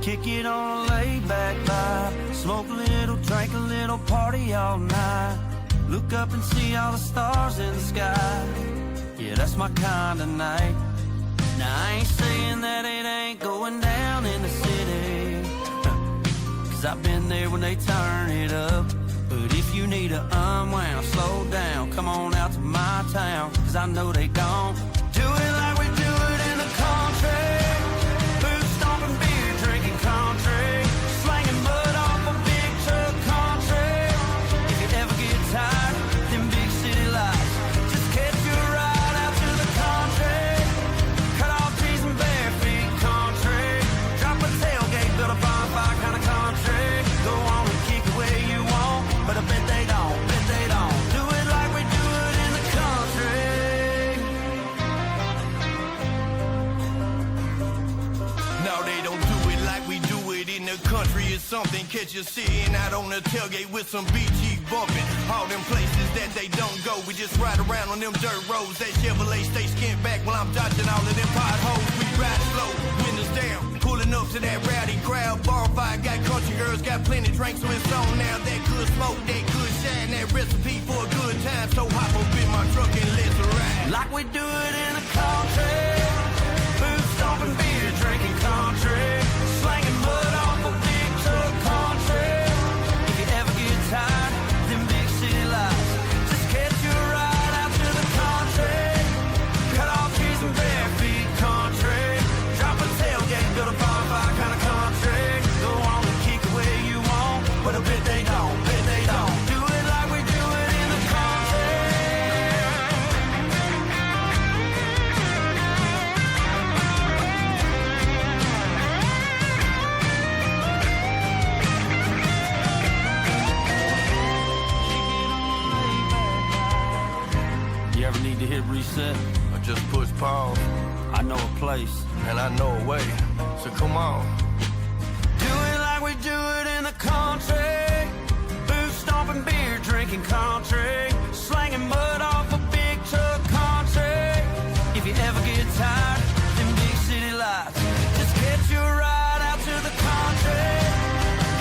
Kick it on a laid-back vibe. Smoke a little, drink a little, party all night. Look up and see all the stars in the sky. Yeah, that's my kind of night. Now I ain't saying that it ain't going down in the city, cause I've been there when they turn it up. But if you need to unwound, slow down, come on out to my town, cause I know they don't do it like we do it in the country. Boot stomping, beer drinking country, slanging mud off a big truck country. If you ever get tired of them big city lights, just catch your ride out to the country. Cut off trees and bare feet country. Drop a tailgate, build a bonfire kind of country. Go on and kick it where you want, but I bet they don't, do it like we do it in the country. No, they don't do it like we do it in the country. It's something, catch you sitting out on the tailgate with some BG bumping. All them places that they don't go, we just ride around on them dirt roads. That Chevrolet stay skinned back while I'm dodging all of them potholes. We ride slow, windows down, pulling up to that rowdy crowd. Bonfire, got country girls, got plenty drinks, so it's on now. That good smoke, that good shine, that recipe for a good time. So hop up in my truck and let's ride like we do it in the country. Boot stomping, beer drinking country, slanging mud off a big truck country. If you ever get tired of them big city lights, just catch your ride out to the country. Cut off trees and bare feet country. Drop a tailgate, build a bonfire kind of country. Go on and kick it where you want, but I bet they don't, do it like we do it in the country. You ever need to hit reset? or just push pause. I know a place. And I know a way, so come on. Do it like we do it in the country. Boot stomping, beer drinking country, slanging mud off a big truck country. If you ever get tired of them big city lights, just catch your ride out to the country.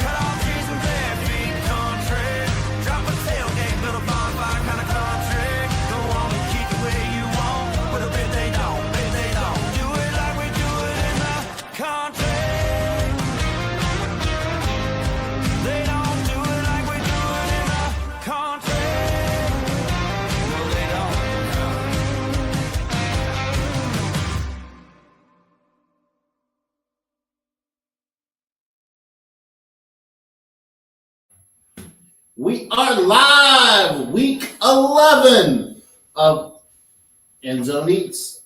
Cut off trees and bare feet country. Drop a tailgate, build a bonfire kind of country. Go on and kick it where you want, but I bet they don't, do it like we do it in the country. They don't do it like we do it in the country. No, they don't. We are live, week 11 of End Zone Eats.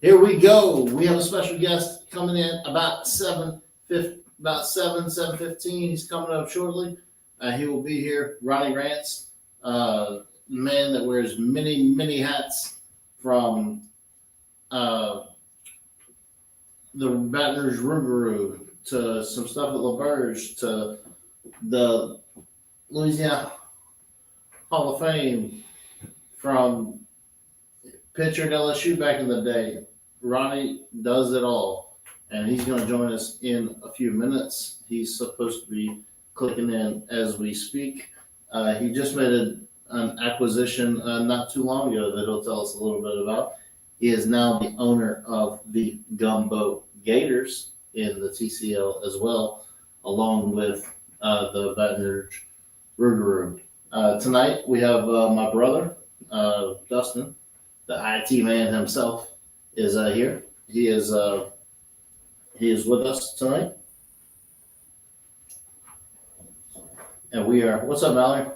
Here we go. We have a special guest coming in about 7:15. He's coming up shortly. He will be here. Ronnie Rance, man that wears many hats, from the Baton Rouge Rougarou to some stuff at LaBerge to the Louisiana Hall of Fame, from pitcher at LSU back in the day. Ronnie does it all, and he's going to join us in a few minutes. He's supposed to be clicking in as we speak. He just made an acquisition not too long ago that he'll tell us a little bit about. He is now the owner of the Gumbo Gators in the TCL as well, along with the Baton Rouge Rougarou. Tonight we have my brother, Dustin, the IT man himself, is here. He is with us tonight, and we are. What's up, Mallory?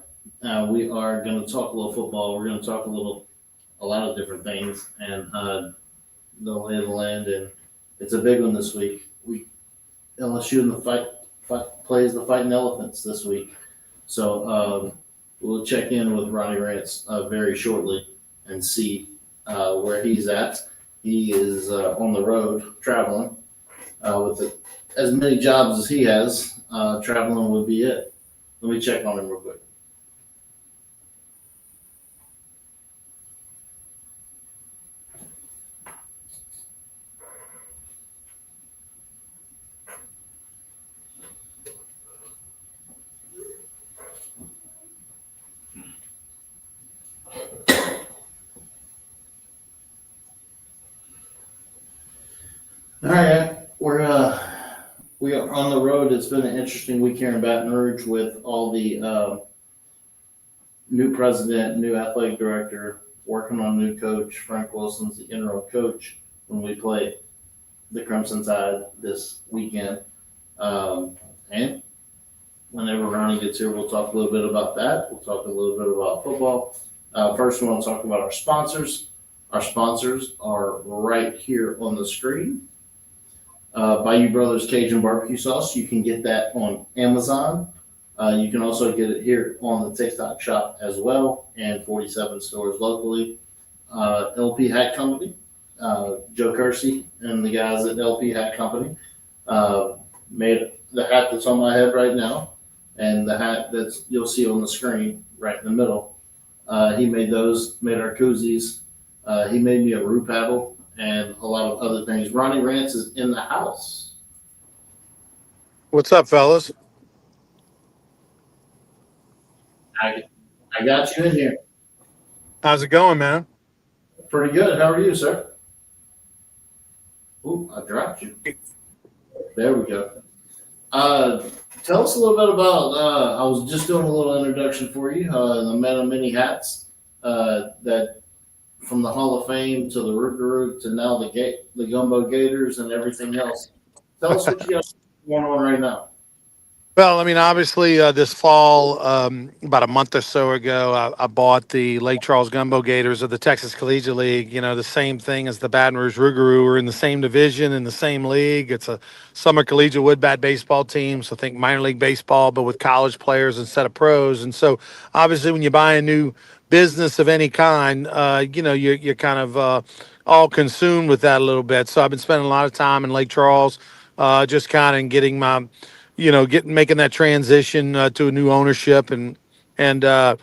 We are going to talk a little football. We're going to talk a lot of different things, and the lay of the land. And it's a big one this week. LSU in the fight plays the Fighting Elephants this week. So we'll check in with Ronnie Rance very shortly and see where he's at. He is on the road traveling with as many jobs as he has. Traveling would be it. Let me check on him real quick. All right, we are on the road. It's been an interesting week here in Baton Rouge with all the new president, new athletic director, working on a new coach. Frank Wilson's the interim coach when we play the Crimson Tide this weekend. And whenever Ronnie gets here, we'll talk a little bit about that. We'll talk a little bit about football. First, we want to talk about our sponsors. Our sponsors are right here on the screen. Bayou Brothers Cajun Barbecue Sauce. You can get that on Amazon. You can also get it here on the TikTok shop as well, and 47 stores locally. LP Hat Company. Joe Kersey and the guys at LP Hat Company made the hat that's on my head right now, and the hat that's you'll see on the screen right in the middle. He made those, made our koozies. He made me a roux paddle and a lot of other things. Ronnie Rance is in the house. What's up, fellas? I got you in here. How's it going, man? Pretty good. How are you, sir? Ooh, I dropped you. There we go. Tell us a little bit about, I was just doing a little introduction for you, the Men of Many Hats, that from the Hall of Fame to the Rougarou to now the Gumbo Gators and everything else. Tell us what you got going on right now. Well, I mean, obviously, this fall, about a month or so ago, I bought the Lake Charles Gumbo Gators of the Texas Collegiate League. You know, the same thing as the Baton Rouge Rougarou. We're in the same division, in the same league. It's a summer collegiate wood bat baseball team, so think minor league baseball, but with college players instead of pros. And so, obviously, when you buy a new business of any kind, you know, you're kind of all consumed with that a little bit. So I've been spending a lot of time in Lake Charles, just kind of getting my making that transition to a new ownership, and the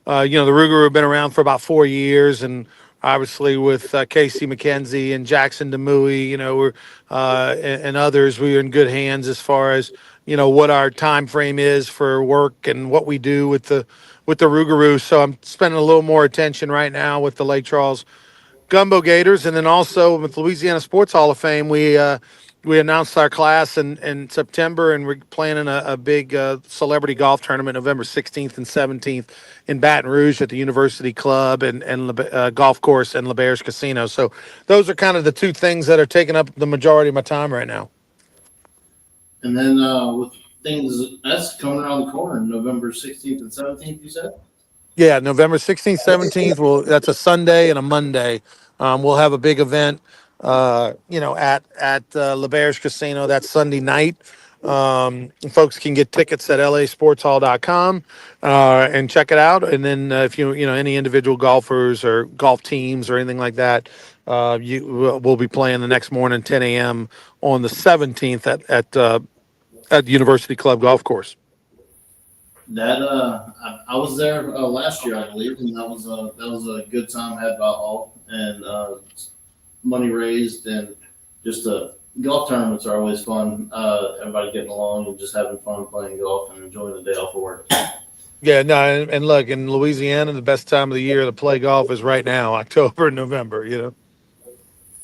Rougarou have been around for about 4 years, and obviously with Casey McKenzie and Jackson Demouy, we're and others, we're in good hands as far as what our time frame is for work and what we do with the Rougarou. So I'm spending a little more attention right now with the Lake Charles Gumbo Gators, and then also with Louisiana Sports Hall of Fame, we announced our class in September, and we're planning a big celebrity golf tournament November 16th and 17th in Baton Rouge at the University Club and golf course and LeBair's Casino. So those are kind of the two things that are taking up the majority of my time right now. And then with things that's coming around the corner, November 16th and 17th, you said? Yeah, November 16th, 17th. Well, that's a Sunday and a Monday. We'll have a big event, at LeBair's Casino. That's Sunday night. Folks can get tickets at lasportshall.com and check it out. And then if any individual golfers or golf teams or anything like that, we'll be playing the next morning, 10 a.m. on the 17th at the University Club Golf Course. That I was there last year, I believe, and that was a good time had by all, and money raised, and just golf tournaments are always fun. Everybody getting along and just having fun playing golf and enjoying the day off of work. Yeah, no, and look, in Louisiana, the best time of the year to play golf is right now, October and November.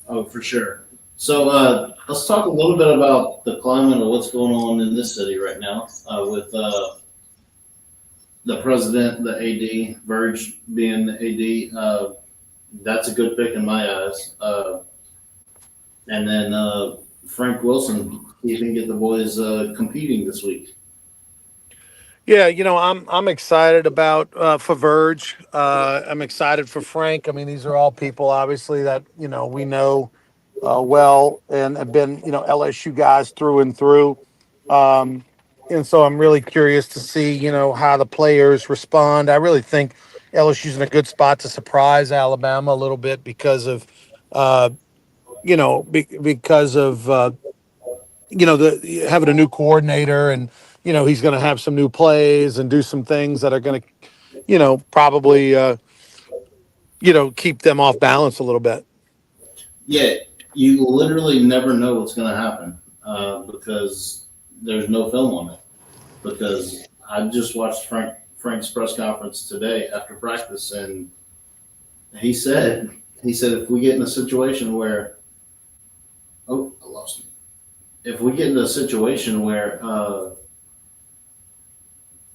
Oh, for sure. So let's talk a little bit about the climate of what's going on in this city right now with the president, the AD, Verge being the AD. That's a good pick in my eyes. And then Frank Wilson, you can get the boys competing this week. Yeah, I'm excited about for Verge. I'm excited for Frank. I mean, these are all people, obviously, that we know well and have been LSU guys through and through. And so I'm really curious to see how the players respond. I really think LSU's in a good spot to surprise Alabama a little bit because of having a new coordinator, and he's going to have some new plays and do some things that are going to probably keep them off balance a little bit. Yeah, you literally never know what's going to happen because there's no film on it. Because I just watched Frank's press conference today after practice, and he said if we get in a situation where I lost if we get into a situation where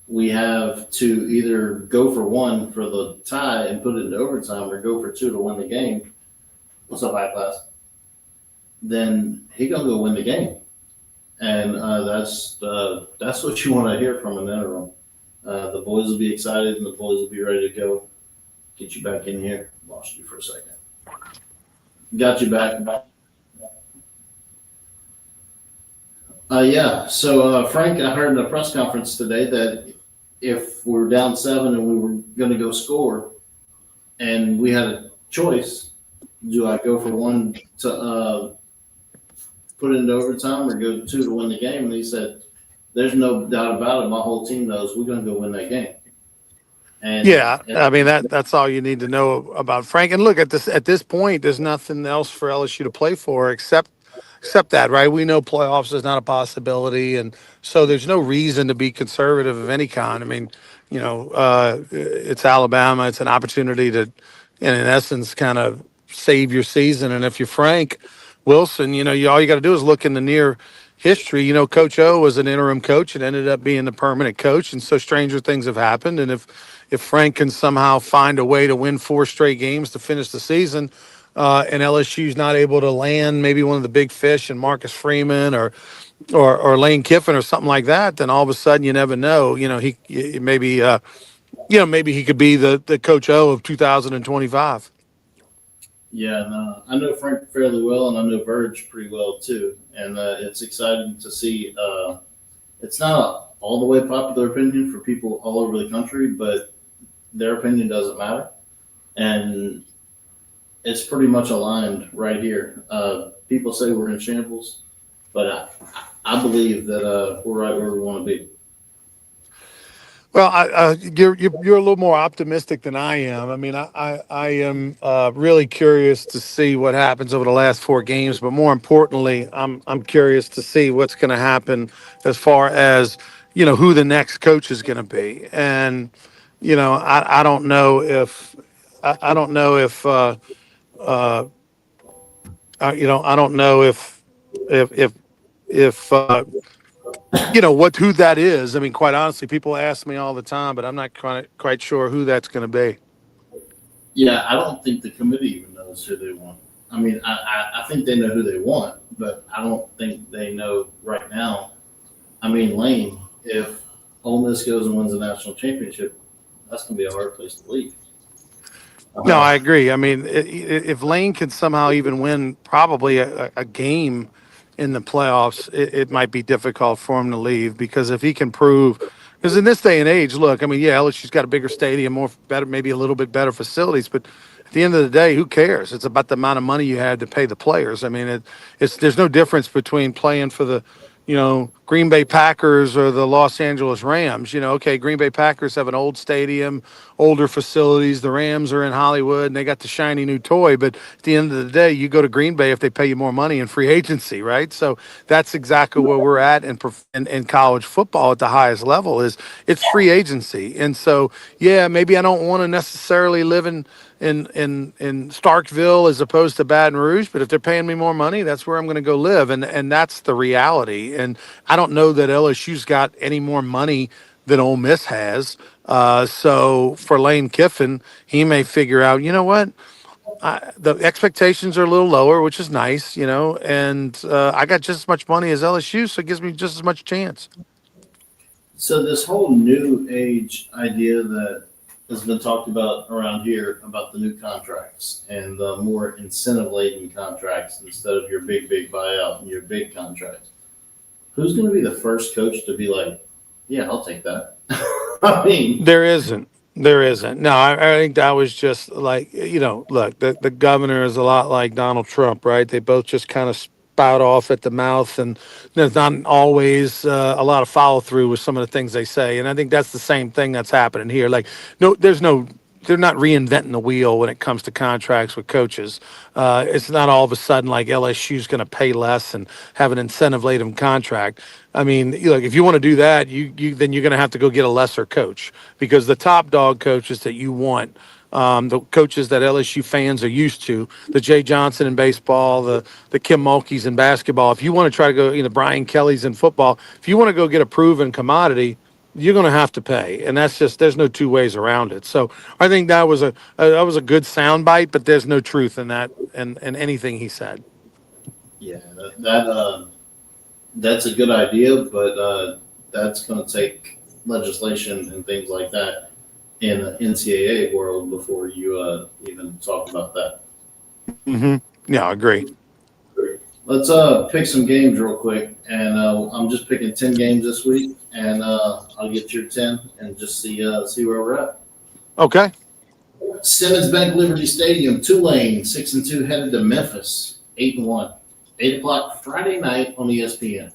we have to either go for one for the tie and put it into overtime, or go for two to win the game. What's up, high class? Then he gonna go win the game, and that's what you want to hear from an interim. The boys will be excited, and the boys will be ready to go. Get you back in here. Lost you for a second. Got you back. Yeah. So Frank, I heard in a press conference today that if we were down 7 and we were going to go score, and we had a choice, do I go for one to put it into overtime, or go 2 to win the game? And he said, "There's no doubt about it. My whole team knows we're going to go win that game." And Yeah, I mean that's all you need to know about Frank. And look, at this point, there's nothing else for LSU to play for except that, right? We know playoffs is not a possibility, and so there's no reason to be conservative of any kind. I mean, it's Alabama. It's an opportunity to, in essence, kind of save your season. And if you're Frank Wilson, all you got to do is look in the near history. Coach O was an interim coach and ended up being the permanent coach, and so stranger things have happened. And if Frank can somehow find a way to win 4 straight games to finish the season, and LSU's not able to land maybe one of the big fish and Marcus Freeman or Lane Kiffin or something like that, then all of a sudden you never know. Maybe he could be the Coach O of 2025. Yeah, no, I know Frank fairly well, and I know Verge pretty well too. And it's exciting to see. It's not all the way popular opinion for people all over the country, but their opinion doesn't matter, and it's pretty much aligned right here. People say we're in shambles, but I believe that we're right where we want to be. Well, you're a little more optimistic than I am. I mean, I am really curious to see what happens over the last 4 games, but more importantly, I'm curious to see what's going to happen as far as who the next coach is going to be. And I don't know if I don't know if I don't know if who that is. I mean, quite honestly, people ask me all the time, but I'm not quite sure who that's going to be. Yeah, I don't think the committee even knows who they want. I mean, I think they know who they want, but I don't think they know right now. I mean, Lane, if Ole Miss goes and wins a national championship, that's going to be a hard place to leave. No, I agree. I mean, if Lane can somehow even win probably a game in the playoffs, it might be difficult for him to leave, because if he can prove, because in this day and age, look, I mean, yeah, LSU's got a bigger stadium, better, maybe a little bit better facilities, but at the end of the day, who cares? It's about the amount of money you had to pay the players. I mean, there's no difference between playing for the Green Bay Packers or the Los Angeles Rams. Okay, Green Bay Packers have an old stadium, older facilities. The Rams are in Hollywood and they got the shiny new toy. But at the end of the day, you go to Green Bay if they pay you more money in free agency, right? So that's exactly where we're at in college football at the highest level. It's free agency. And so, yeah, maybe I don't want to necessarily live in Starkville as opposed to Baton Rouge, but if they're paying me more money, that's where I'm going to go live, and that's the reality. And I don't know that LSU's got any more money than Ole Miss has. So for Lane Kiffin, he may figure out, what, the expectations are a little lower, which is nice, and I got just as much money as LSU, so it gives me just as much chance. So this whole new age idea that has been talked about around here about the new contracts and the more incentive-laden contracts instead of your big buyout and your big contracts. Who's going to be the first coach to be like, yeah, I'll take that? I mean, There isn't. No, I think that was just like, look, the governor is a lot like Donald Trump, right? They both just kind of spout off at the mouth, and there's not always a lot of follow through with some of the things they say. And I think that's the same thing that's happening here. Like, they're not reinventing the wheel when it comes to contracts with coaches. It's not all of a sudden like LSU's going to pay less and have an incentive-laden contract. I mean, look, if you want to do that, then you're going to have to go get a lesser coach, because the top dog coaches that you want the coaches that LSU fans are used to, the Jay Johnson in baseball, the Kim Mulkeys in basketball. If you want to try to go, Brian Kelly's in football, if you want to go get a proven commodity, you're going to have to pay, and that's just there's no two ways around it. So I think that was a good soundbite, but there's no truth in that and anything he said. Yeah, that's a good idea, but that's going to take legislation and things like that in the NCAA world before you even talk about that. Mm-hmm. Yeah, I agree. Let's pick some games real quick, and I'm just picking 10 games this week, and I'll get your 10 and just see where we're at. Okay. Simmons Bank Liberty Stadium, Tulane 6-2 headed to Memphis 8-1, 8:00 Friday night on ESPN.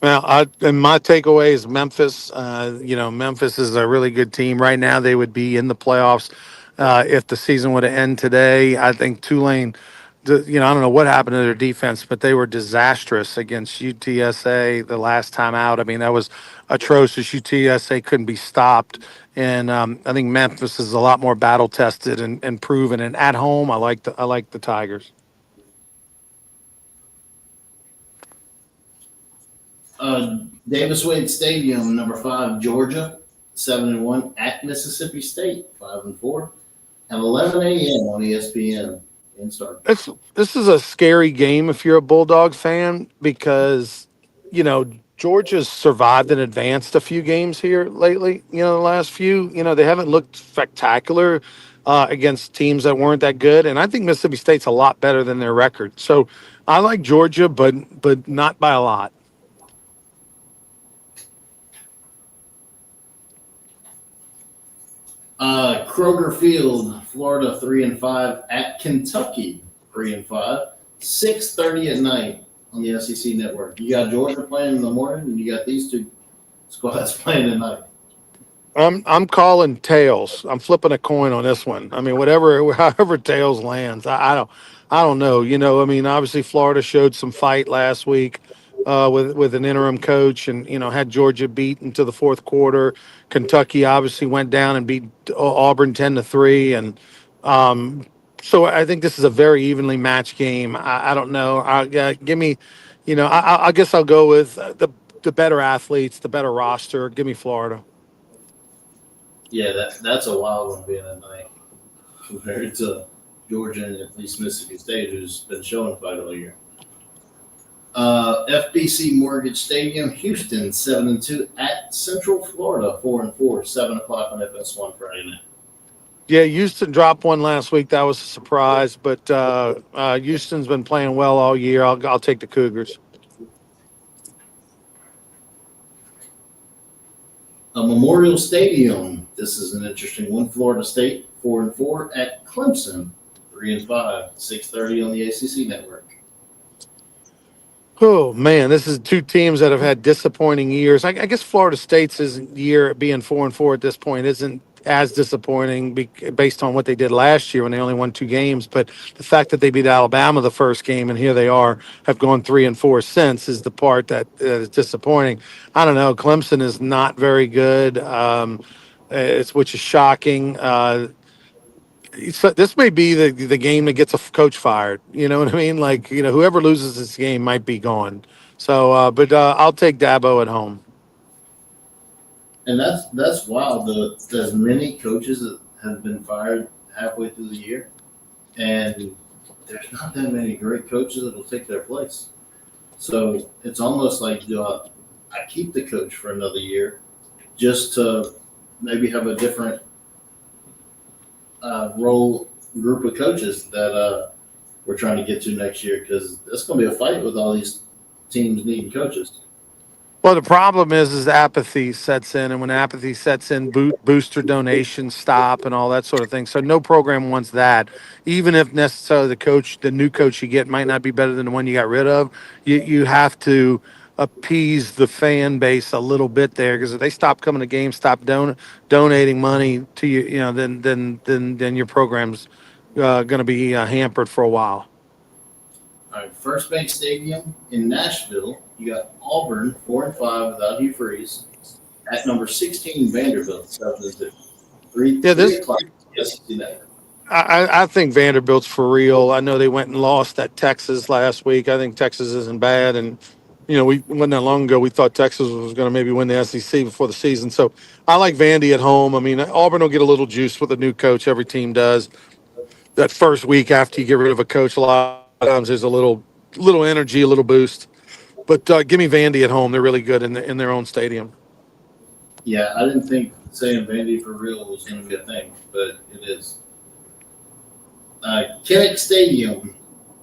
Well, and my takeaway is Memphis. Memphis is a really good team right now. They would be in the playoffs if the season would have ended today. I think Tulane, I don't know what happened to their defense, but they were disastrous against UTSA the last time out. I mean, that was atrocious. UTSA couldn't be stopped. And I think Memphis is a lot more battle tested and proven. And at home, I like the Tigers. Davis Wade Stadium, number 5, Georgia 7-1 at Mississippi State 5-4 at 11 a.m. on ESPN. This is a scary game if you're a Bulldogs fan because Georgia's survived and advanced a few games here lately. The last few, they haven't looked spectacular against teams that weren't that good, and I think Mississippi State's a lot better than their record. So I like Georgia, but not by a lot. Kroger Field, Florida 3-5 at Kentucky 3-5, 6:30 at night on the SEC network. You got Georgia playing in the morning, and you got these two squads playing at night. I'm calling tails. I'm flipping a coin on this one. I mean, however tails lands. I don't know. Obviously Florida showed some fight last week with an interim coach, and had Georgia beat into the fourth quarter. Kentucky obviously went down and beat Auburn 10-3, and so I think this is a very evenly matched game. I don't know. Give me, I guess I'll go with the better athletes, the better roster. Give me Florida. Yeah, that's a wild one being at night compared to Georgia and at least Mississippi State, who's been showing fight all year. FBC Mortgage Stadium, Houston 7-2 at Central Florida 4-4, 7:00 on FS1 Friday night. Yeah, Houston dropped one last week. That was a surprise, but Houston's been playing well all year. I'll take the Cougars. Memorial Stadium. This is an interesting one. Florida State 4-4 at Clemson 3-5, 6:30 on the ACC network. Oh man, this is two teams that have had disappointing years. I guess Florida State's year being 4-4 at this point isn't as disappointing based on what they did last year when they only won 2 games. But the fact that they beat Alabama the first game and here they have gone 3-4 since is the part that is disappointing. I don't know. Clemson is not very good, which is shocking. So this may be the game that gets a coach fired. You know what I mean? Like, whoever loses this game might be gone. So, but I'll take Dabo at home. And that's wild. There's many coaches that have been fired halfway through the year, and there's not that many great coaches that will take their place. So it's almost like, I keep the coach for another year just to maybe have a different role group of coaches that we're trying to get to next year, because it's going to be a fight with all these teams needing coaches. Well, the problem is apathy sets in, and when apathy sets in, booster donations stop and all that sort of thing. So no program wants that. Even if necessarily the new coach you get might not be better than the one you got rid of, you have to appease the fan base a little bit there, because if they stop coming to games, stop donating money to you, then your program's going to be hampered for a while. All right, First Bank Stadium in Nashville, you got Auburn 4-5 without Hugh Freeze at number 16 Vanderbilt 7-2. Three, Yeah, 3 o'clock. Yes, do that. I think Vanderbilt's for real. I know they went and lost at Texas last week. I think Texas isn't bad, and we wasn't that long ago we thought Texas was going to maybe win the SEC before the season. So I like Vandy at home. I mean, Auburn will get a little juice with a new coach. Every team does. That first week after you get rid of a coach, a lot of times there's a little energy, a little boost. But give me Vandy at home. They're really good in their own stadium. Yeah, I didn't think saying Vandy for real was going to be a thing, but it is. Kinnick Stadium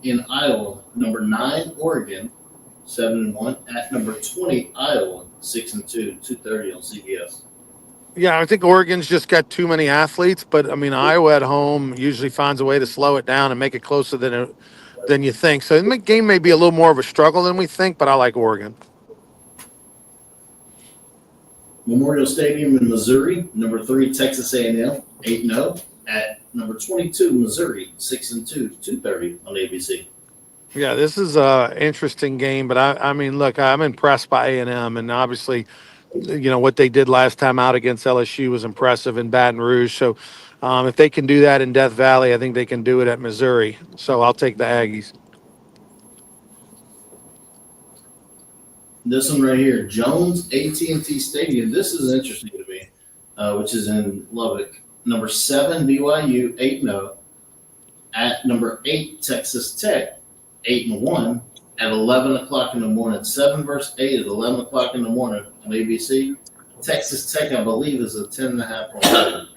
in Iowa, number 9 Oregon, 7-1 at number 20 Iowa, 6-2, 2:30 on CBS. Yeah, I think Oregon's just got too many athletes, but I mean Iowa at home usually finds a way to slow it down and make it closer than you think. So the game may be a little more of a struggle than we think, but I like Oregon. Memorial Stadium in Missouri, number 3 Texas A&M, 8-0 at number 22 Missouri, 6-2, 2:30 on ABC. Yeah, this is a interesting game, but I mean, look, I'm impressed by A&M, and obviously, what they did last time out against LSU was impressive in Baton Rouge. So, if they can do that in Death Valley, I think they can do it at Missouri. So I'll take the Aggies. This one right here, Jones AT&T Stadium. This is interesting to me, which is in Lubbock. Number 7 BYU, 8-0 at number 8 Texas Tech, 8-1 at 11 o'clock in the morning. 7 versus 8 at 11 o'clock in the morning on ABC. Texas Tech, I believe, is a 10.5 point favorite.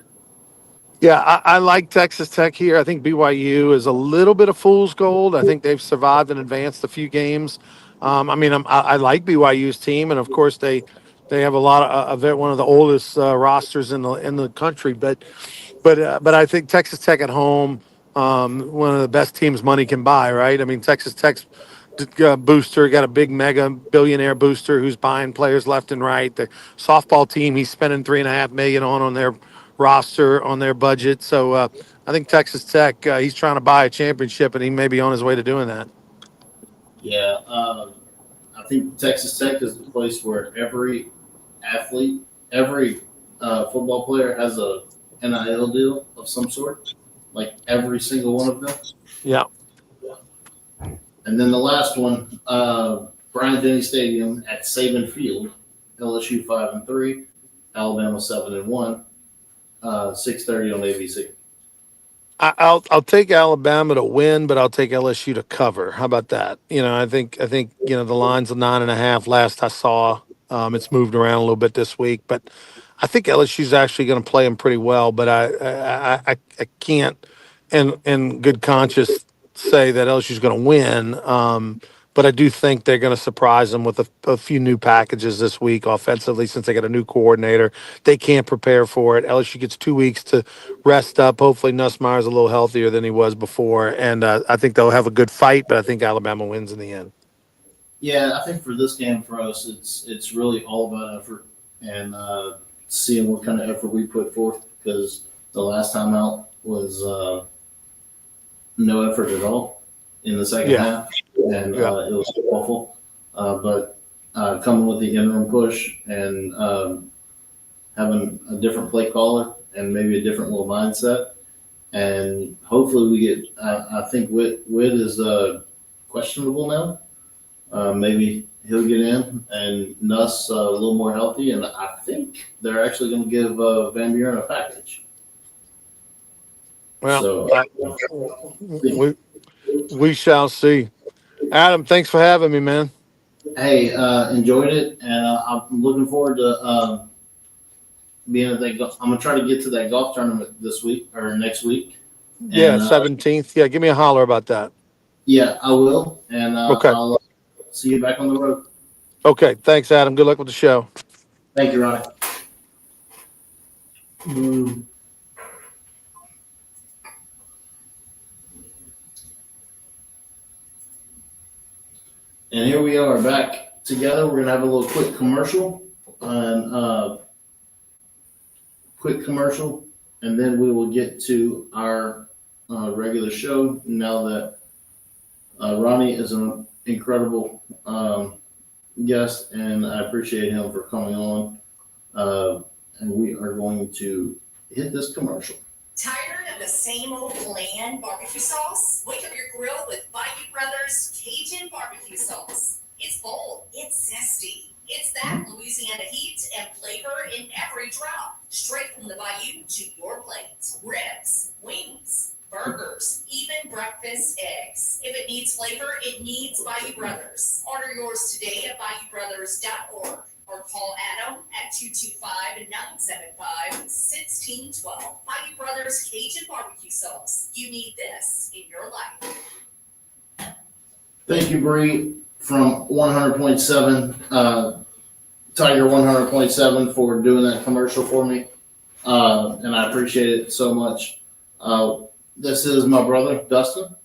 Yeah, I like Texas Tech here. I think BYU is a little bit of fool's gold. I think they've survived and advanced a few games. I like BYU's team, and of course they have a lot of one of the oldest rosters in the country. But I think Texas Tech at home, one of the best teams money can buy. Right? I mean, Texas Tech's booster got a big mega billionaire booster who's buying players left and right. The softball team he's spending $3.5 million on their roster on their budget. So I think Texas Tech he's trying to buy a championship, and he may be on his way to doing that. Yeah, I think Texas Tech is the place where every athlete, every football player has a NIL deal of some sort, like every single one of them. Yeah. And then the last one, Bryant-Denny Stadium at Saban Field, LSU 5-3, Alabama 7-1, 6:30 on ABC. I'll take Alabama to win, but I'll take LSU to cover. How about that? I think the line's a 9.5. Last I saw, it's moved around a little bit this week, but I think LSU's actually going to play them pretty well. But I can't, in good conscience, say that LSU's going to win. But I do think they're going to surprise them with a few new packages this week offensively since they got a new coordinator. They can't prepare for it. LSU gets 2 weeks to rest up. Hopefully Nussmeier's a little healthier than he was before. And I think they'll have a good fight, but I think Alabama wins in the end. Yeah, I think for this game for us, it's really all about effort and seeing what kind of effort we put forth, because the last time out was no effort at all in the second half, and it was awful. But coming with the interim push and having a different play caller and maybe a different little mindset, and hopefully we get. I think Witt is questionable now. Maybe he'll get in, and Nuss a little more healthy, and I think they're actually going to give Van Buren a package. Well, So, we shall see. Adam, thanks for having me, man. hey, enjoyed it, and I'm looking forward to being at that. I'm gonna try to get to that golf tournament this week or next week. And, Yeah, 17th. Yeah, give me a holler about that. Yeah, I will, and Okay. I'll see you back on the road. Okay, thanks, Adam. Good luck with the show. Thank you, Ronnie. And here we are back together. We're gonna have a little quick commercial, and then we will get to our regular show. Now that Ronnie is an incredible guest, and I appreciate him for coming on. And we are going to hit this commercial. Tired of the same old bland barbecue sauce? Wake up your grill with Bayou Brothers Cajun barbecue sauce. It's bold, it's zesty. It's that Louisiana heat and flavor in every drop. Straight from the bayou to your plate. Ribs, wings, burgers, even breakfast eggs. If it needs flavor, it needs Bayou Brothers. Order yours today at BayouBrothers.org or call Adam at 225-975-1612. Bayou Brothers Cajun barbecue sauce. You need this in your life. Thank you, Bree, from 100.7, Tiger 100.7 for doing that commercial for me. And I appreciate it so much. This is my brother, Dustin.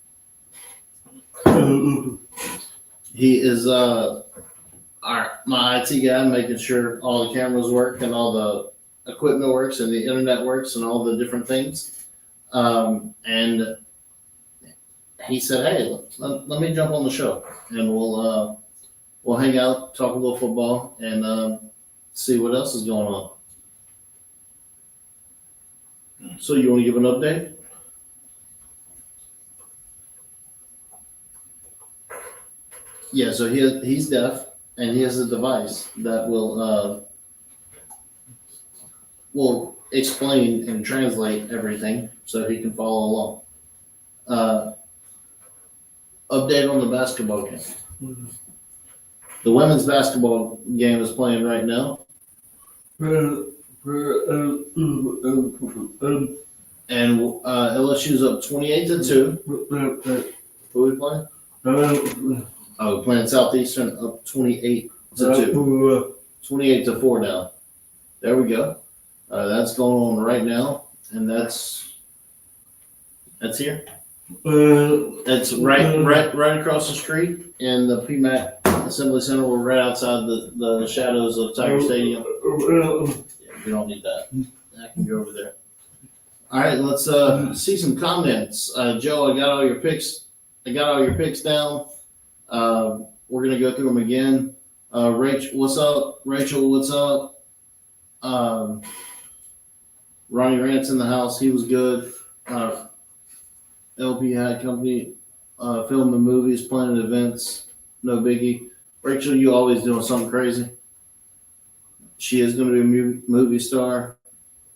He is my IT guy, making sure all the cameras work and all the equipment works and the internet works and all the different things. And he said, "Hey, let me jump on the show, and we'll hang out, talk a little football, and see what else is going on." So you want to give an update? Yeah, so he's deaf, and he has a device that will explain and translate everything so he can follow along. Update on the basketball game. The women's basketball game is playing right now. And LSU's up 28-2. Who are we playing? We're playing Southeastern, up 28-2. 28-4 now. There we go. That's going on right now, and that's here. It's right across the street in the PMAC Assembly Center. We're right outside the shadows of Tiger Stadium. Yeah, we don't need that. I can go over there. All right, let's see some comments. Joe, I got all your picks. Down. We're gonna go through them again. Rachel, what's up? What's up? Ronnie Rant's in the house. He was good. LP Hat Company, filming movies, planning events, no biggie. Rachel, you always doing something crazy. She is going to be a movie star.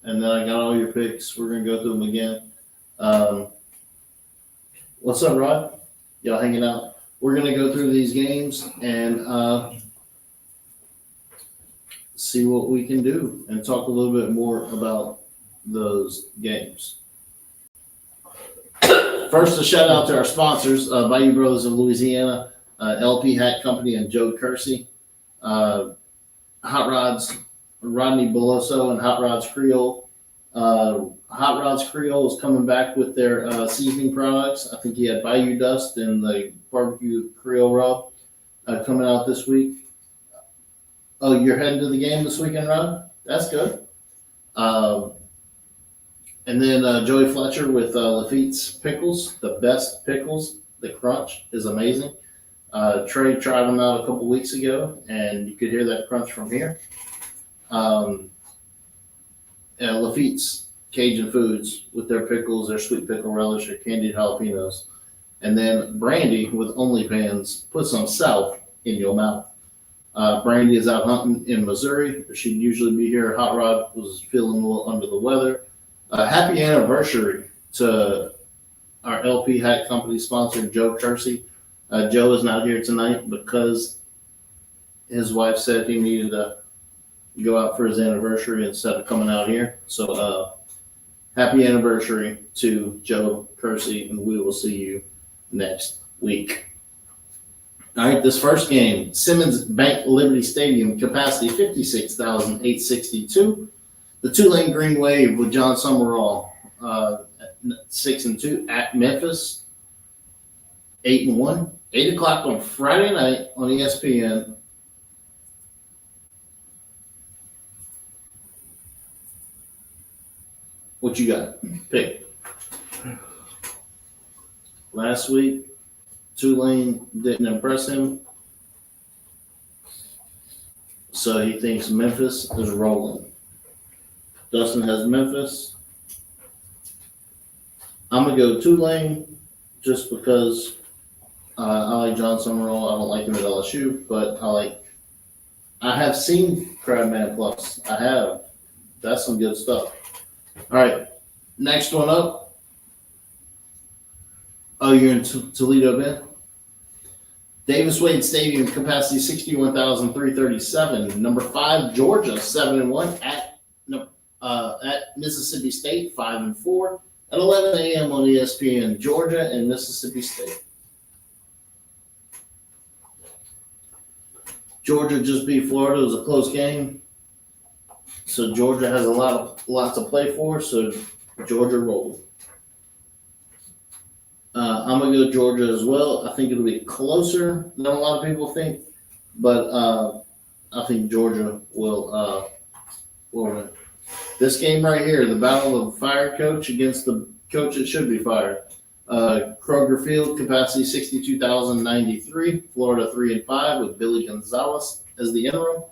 And then I got all your picks. We're going to go through them again. What's up, Rod? Y'all hanging out? We're going to go through these games and see what we can do and talk a little bit more about those games. First, a shout out to our sponsors, Bayou Brothers of Louisiana, LP Hat Company, and Joe Kersey. Hot Rods, Rodney Beloso, and Hot Rods Creole. Hot Rods Creole is coming back with their seasoning products. I think he had Bayou Dust and the barbecue Creole rub coming out this week. Oh, you're heading to the game this weekend, Rod? That's good. And then Joey Fletcher with Lafitte's Pickles, the best pickles. The crunch is amazing. Trey tried them out a couple weeks ago, and you could hear that crunch from here. And Lafitte's Cajun Foods with their pickles, their sweet pickle relish, or candied jalapenos. And then Brandy with OnlyFans, put some south in your mouth. Brandy is out hunting in Missouri. She'd usually be here. Hot Rod was feeling a little under the weather. Happy anniversary to our LP Hat Company sponsor, Joe Kersey. Joe is not here tonight because his wife said he needed to go out for his anniversary instead of coming out here. So happy anniversary to Joe Kersey, and we will see you next week. All right, this first game, Simmons Bank Liberty Stadium, capacity 56,862. The Tulane Green Wave with John Summerall, 6-2 at Memphis, 8-1. 8 o'clock on Friday night on ESPN. What you got? Pick. Last week, Tulane didn't impress him, so he thinks Memphis is rolling. Dustin has Memphis. I'm gonna go Tulane just because I like John Summerall. I don't like him at LSU, but I have seen Crabman Plus. I have. That's some good stuff. All right, next one up. Oh, you're in Toledo, Ben? Davis Wade Stadium, capacity 61,337. Number 5, Georgia, 7-1 at Mississippi State, 5-4 at 11 a.m. on ESPN. Georgia and Mississippi State. Georgia just beat Florida. It was a close game, so Georgia has a lot to play for. So Georgia rolled. I'm gonna go Georgia as well. I think it'll be closer than a lot of people think, but I think Georgia will win. This game right here, the battle of fired coach against the coach that should be fired. Kroger Field, capacity 62,093. Florida 3-5 with Billy Gonzalez as the interim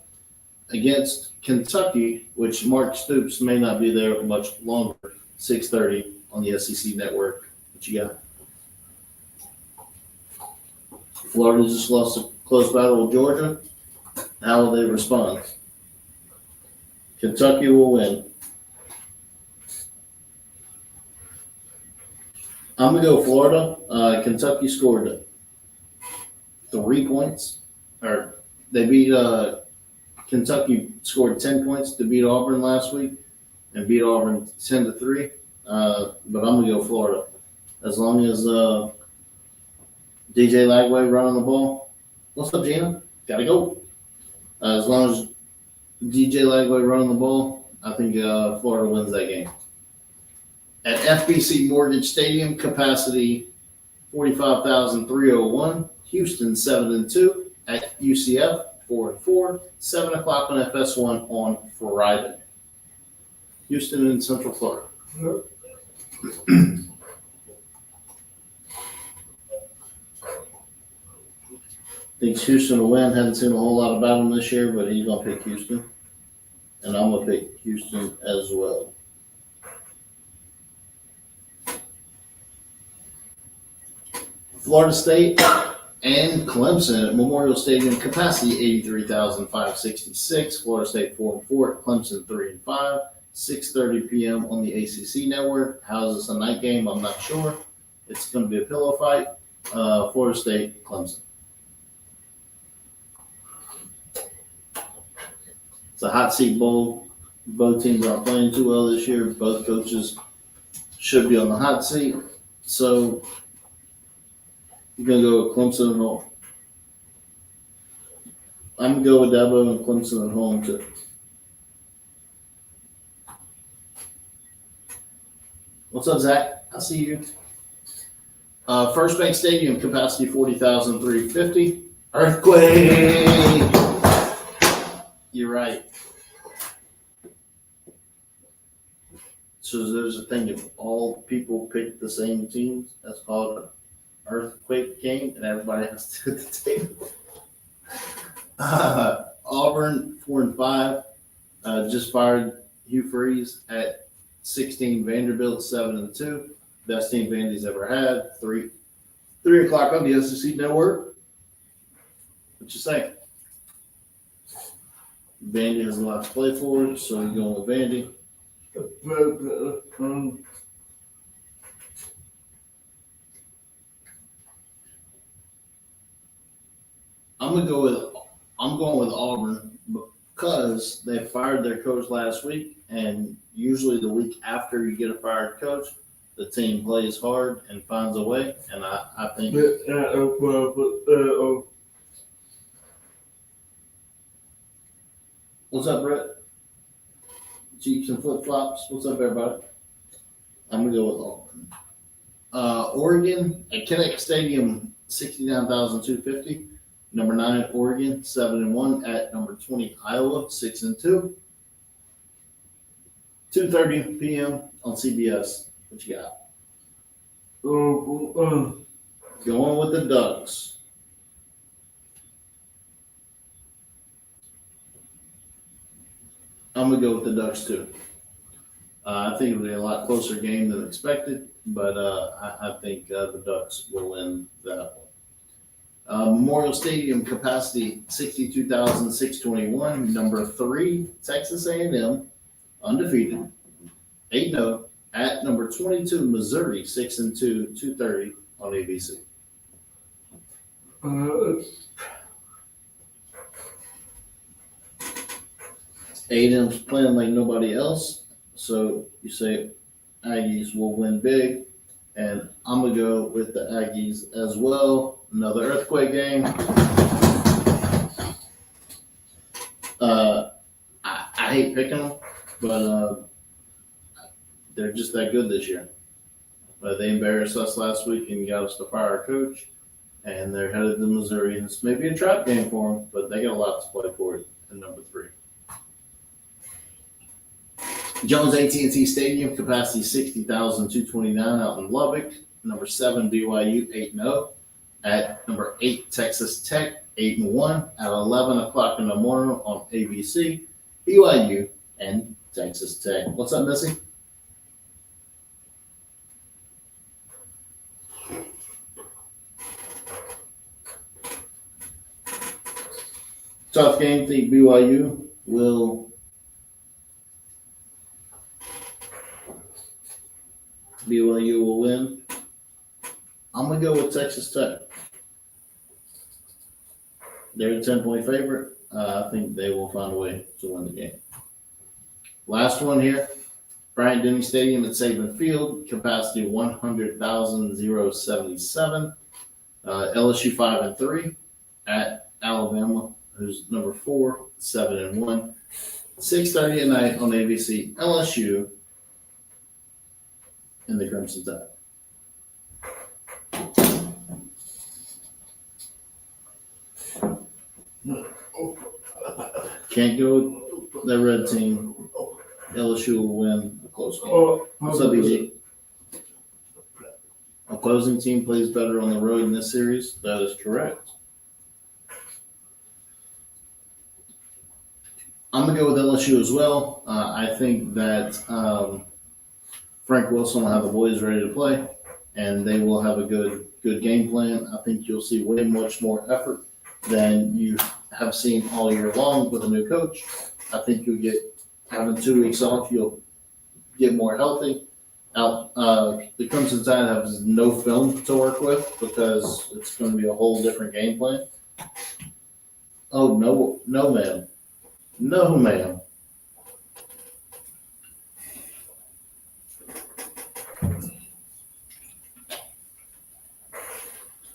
against Kentucky, which Mark Stoops may not be there much longer. 6:30 on the SEC network. What you got? Florida just lost a close battle with Georgia. How will they respond? Kentucky will win. I'm going to go Florida. Kentucky scored 3 points. Or they beat Kentucky scored 10 points to beat Auburn last week and beat Auburn 10-3. But I'm going to go Florida. As long as DJ Lagway running the ball. What's up, Gina? Gotta go. As long as DJ Lagway running the ball, I think Florida wins that game. At FBC Mortgage Stadium, capacity 45,301. Houston 7-2 at UCF 4-4. 7 o'clock on FS1 on Friday. Houston in Central Florida. Thinks Houston will win. Haven't seen a whole lot about him this year, but he's gonna pick Houston, and I'm gonna pick Houston as well. Florida State and Clemson at Memorial Stadium, capacity 83,566. Florida State 4-4 at Clemson 3-5. 6:30 p.m. on the ACC network. How's this a night game? I'm not sure. It's going to be a pillow fight. Florida State, Clemson. It's a hot seat bowl. Both teams aren't playing too well this year. Both coaches should be on the hot seat. So you're going to go with Clemson at home. I'm going to go with Dabo and Clemson at home too. What's up, Zach? I see you. First Bank Stadium, capacity 40,350. Earthquake! You're right. So there's a thing, if all people pick the same teams, that's called an earthquake game, and everybody has to hit the table. Auburn 4-5. Just fired Hugh Freeze at 16. Vanderbilt 7-2. Best team Vandy's ever had. 3 o'clock on the SEC network. What you say? Vandy has a lot to play for, so you're going with Vandy. I'm going with Auburn because they fired their coach last week, and usually the week after you get a fired coach, the team plays hard and finds a way, and I think. What's up, Brett? Jeeps and flip flops. What's up, everybody? I'm gonna go with Auburn. Oregon at Kinnick Stadium, 69,250. Number 9 at Oregon, 7-1 at number 20 Iowa, 6-2. 2:30 p.m. on CBS. What you got? Going with the Ducks. I'm gonna go with the Ducks too. I think it'll be a lot closer game than expected, but I think the Ducks will win that one. Memorial Stadium capacity 62,621. Number 3, Texas A&M, undefeated, 8-0 at number 22, Missouri, 6-2, 2:30 on ABC. A&M's playing like nobody else, so you say Aggies will win big, and I'm gonna go with the Aggies as well. Another earthquake game. I hate picking them, but they're just that good this year. They embarrassed us last week and got us to fire our coach, and they're headed to Missouri. And it's maybe a trap game for them, but they got a lot to play for it in number 3. Jones AT&T Stadium, capacity 60,229 out in Lubbock. Number 7, BYU, 8-0. At number 8, Texas Tech, 8-1 at 11 o'clock in the morning on ABC. BYU and Texas Tech. What's up, Missy? Tough game. Think BYU will win. I'm going to go with Texas Tech. They're a 10-point favorite. I think they will find a way to win the game. Last one here. Bryant-Denny Stadium at Saban Field. Capacity 100,077. LSU 5-3 at Alabama, who's number 4, 7-1. 6:30 at night on ABC. LSU and the Crimson Tide. Can't go with the red team. LSU will win a close game. What's up, BG? Opposing team plays better on the road in this series. That is correct. I'm going to go with LSU as well. I think that Frank Wilson will have the boys ready to play, and they will have a good game plan. I think you'll see way much more effort than you have seen all year long with a new coach. I think you'll get, having 2 weeks off, you'll get more healthy. The Crimson Tide has no film to work with because it's going to be a whole different game plan. Oh, no, ma'am. No, ma'am.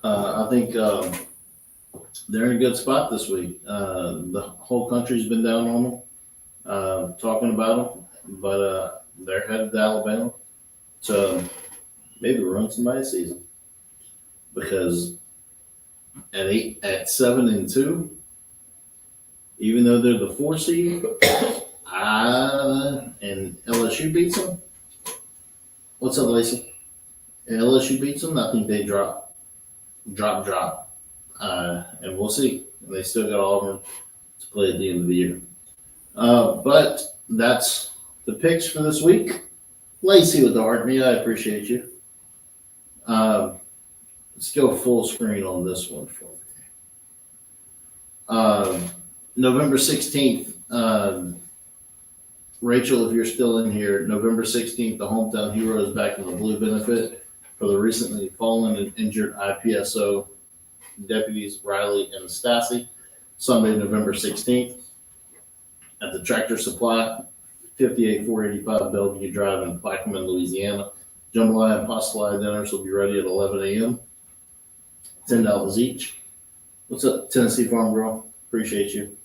I think they're in a good spot this week. The whole country's been down on them, talking about them, but they're headed to Alabama to maybe ruin somebody's season because at 7-2, even though they're the 4 seed, and LSU beats them. What's up, Lacey? And LSU beats them, I think they drop. And we'll see. And they still got Auburn to play at the end of the year. But that's the picks for this week. Lacey with the heart me, I appreciate you. Let's go full screen on this one for me. November 16th, Rachel, if you're still in here, November 16th, the Hometown Heroes back in the blue benefit for the recently fallen and injured IPSO deputies Riley and Stassi. Sunday, November 16th at the Tractor Supply, 58485 Bellevue Drive in Plaquemine, Louisiana. Jambalaya and pasta dinners will be ready at 11 a.m. $10 each. What's up, Tennessee Farm Girl? Appreciate you.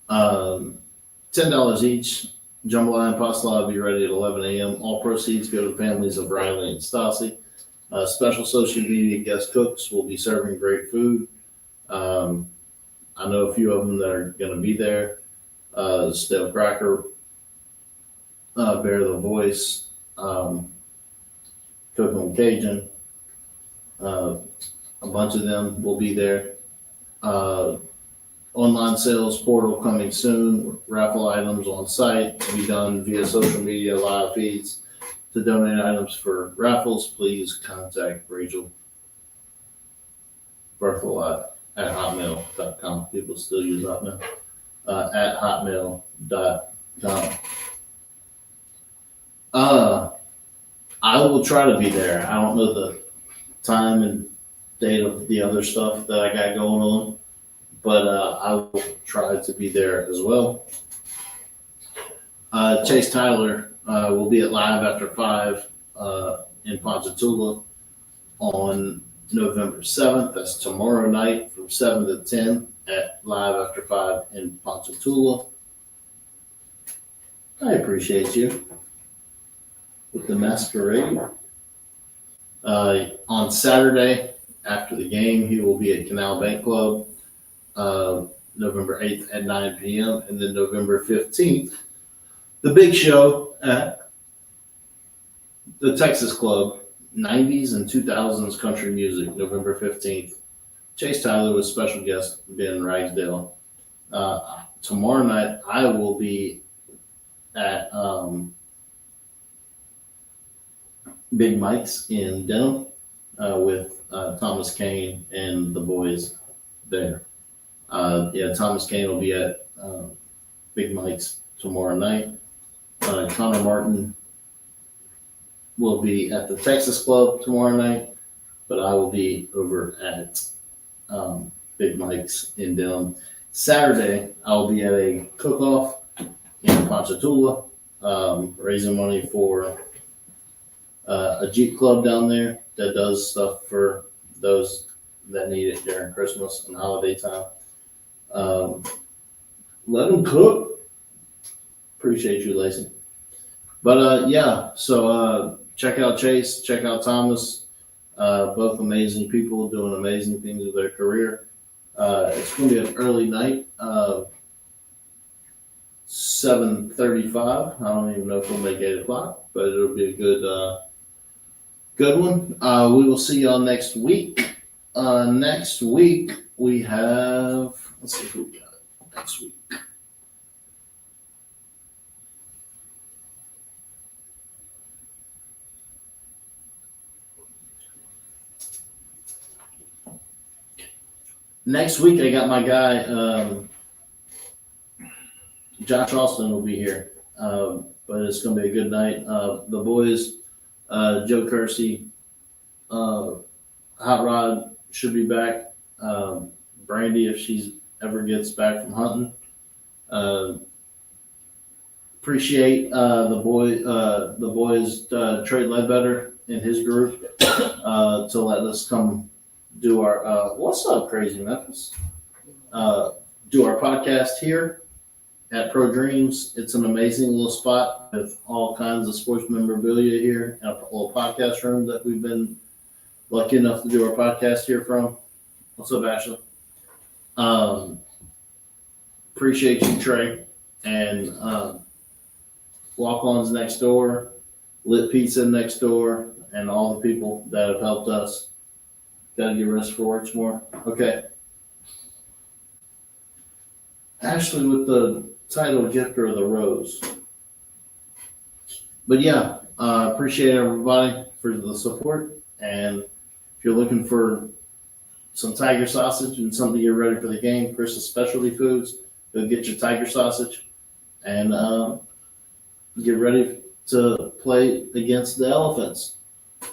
$10 each. Jambalaya and pasta will be ready at 11 a.m. All proceeds go to families of Riley and Stassi. Special social media guest cooks will be serving great food. I know a few of them that are going to be there. Steph Cracker, Bear the Voice, Cooking with Cajun. A bunch of them will be there. online sales portal coming soon. Raffle items on site to be done via social media live feeds. To donate items for raffles, please contact Rachel Berthelot at hotmail.com. People still use Hotmail. At hotmail.com. I will try to be there. I don't know the time and date of the other stuff that I got going on, but I will try to be there as well. Chase Tyler will be at Live After 5 in Ponchatoula on November 7th. That's tomorrow night from 7 to 10 at Live After 5 in Ponchatoula. I appreciate you with the masquerade. On Saturday, after the game, he will be at Canal Bank Club, November 8th at 9 p.m. And then November 15th, the big show at the Texas Club, 90s and 2000s country music, November 15th. Chase Tyler with special guest Ben Ragsdale. Tomorrow night, I will be at Big Mike's in Denham with Thomas Kane and the boys there. Thomas Kane will be at Big Mike's tomorrow night. Connor Martin will be at the Texas Club tomorrow night, but I will be over at Big Mike's in Denham. Saturday, I'll be at a cook-off in Ponchatoula, raising money for a Jeep club down there that does stuff for those that need it during Christmas and holiday time. Let them cook. Appreciate you, Lacey. But so check out Chase, check out Thomas. Both amazing people doing amazing things with their career. It's going to be an early night, 7:35. I don't even know if we'll make 8 o'clock, but it'll be a good one. We will see y'all next week. Next week we have, let's see who we got next week. Next week, I got my guy, Josh Austin will be here, but it's going to be a good night. The boys, Joe Kersey, Hot Rod should be back. Brandy, if she ever gets back from hunting. Appreciate the boys, Trey Ledbetter and his group to let us come do our what's up, Crazy Memphis? Do our podcast here at Pro Dreams. It's an amazing little spot with all kinds of sports memorabilia here and a little podcast room that we've been lucky enough to do our podcast here from. What's up, Ashley? Appreciate you, Trey, and Walk-Ons next door, Lit Pizza next door, and all the people that have helped us. Gotta get rest for works more. Okay. Ashley with the title Gifter of the Rose. But appreciate everybody for the support. And if you're looking for some tiger sausage and something to get ready for the game, Chris's Specialty Foods, go get your tiger sausage and get ready to play against the elephants.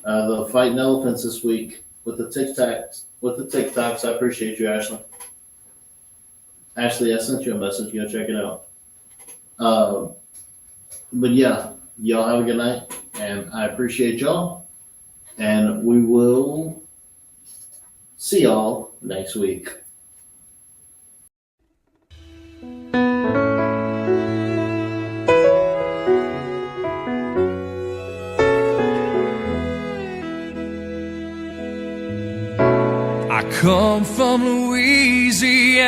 The Fighting Elephants this week. With the TikToks, I appreciate you, Ashley. Ashley, I sent you a message. Go check it out. But y'all have a good night, and I appreciate y'all. And we will see y'all next week. I come from Louisiana,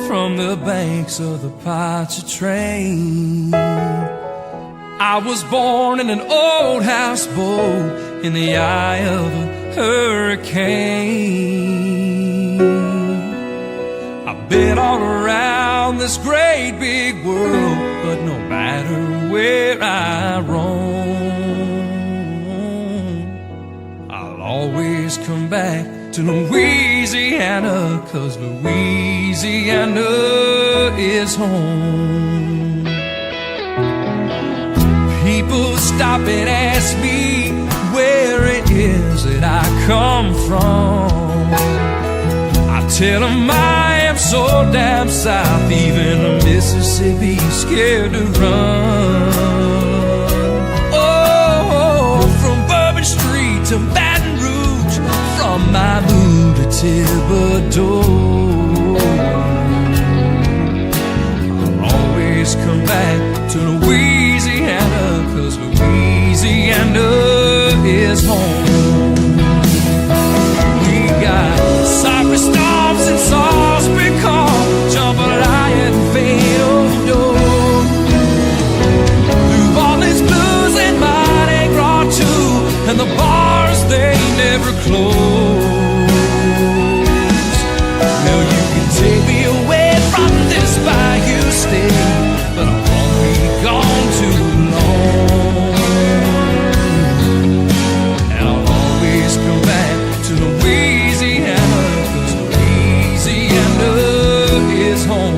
from the banks of the Pontchartrain. I was born in an old houseboat in the eye of a hurricane. I've been all around this great big world, but no matter where I roam, I'll always come back to Louisiana, 'cause Louisiana is home. People stop and ask me where it is that I come from. I tell them I am so down south, even the Mississippi's scared to run. Oh, from Bourbon Street to Baton Rouge, from Malibu to Thibodeau, I'll always come back to Louisiana, 'cause Louisiana is home. We got cypress storms and Salisbury corn, jambalaya and Fado d'Or, New Orleans blues and Mardi Gras too, and the bars they never close. Now you can take me away from this bayou state, but I won't be gone too long. And I'll always come back to Louisiana, 'cause Louisiana is home.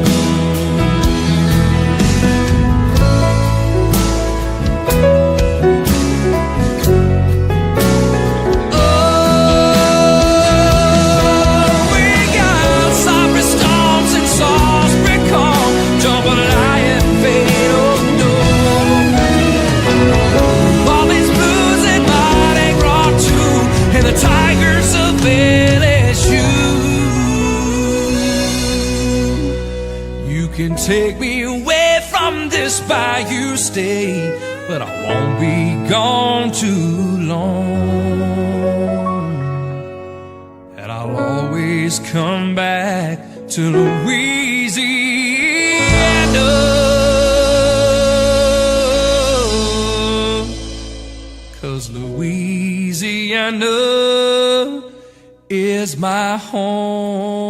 Tigers of LSU. You can take me away from this bayou state, but I won't be gone too long. And I'll always come back to Louisiana, 'cause Louisiana is my home.